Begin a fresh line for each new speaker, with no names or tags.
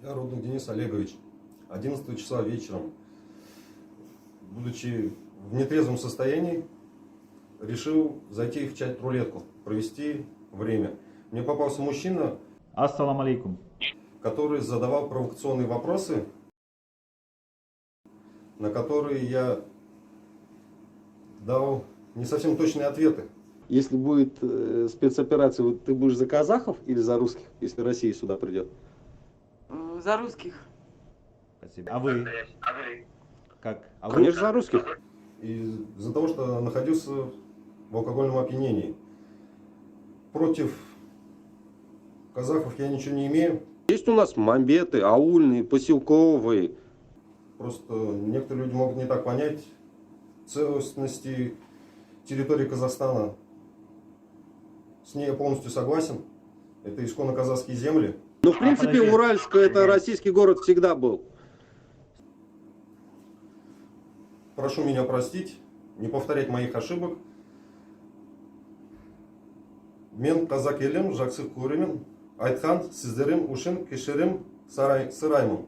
Я Рудник Денис Олегович. 11 числа вечером, будучи в нетрезвом состоянии, решил зайти в чат-рулетку, провести время. Мне попался мужчина,
Ассаламу алейкум.
который задавал провокационные вопросы, на которые я дал не совсем точные ответы.
Если будет спецоперация, вот ты будешь за казахов или за русских, если Россия сюда придет?
За русских.
Спасибо. А вы? Как? А вы?
Конечно, за русских.
Из-за того, что находился в алкогольном опьянении. Против казахов я ничего не имею.
Есть у нас мамбеты, аульные, поселковые.
Просто некоторые люди могут не так понять целостности территории Казахстана. С ней я полностью согласен. Это исконно казахские земли.
Но в принципе
подожди.
Уральск это российский город всегда был.
Прошу меня простить, не повторять моих ошибок. Мен казак елім, жақсы көремін. Айтқан сіздерім үшін кешірім сұраймын.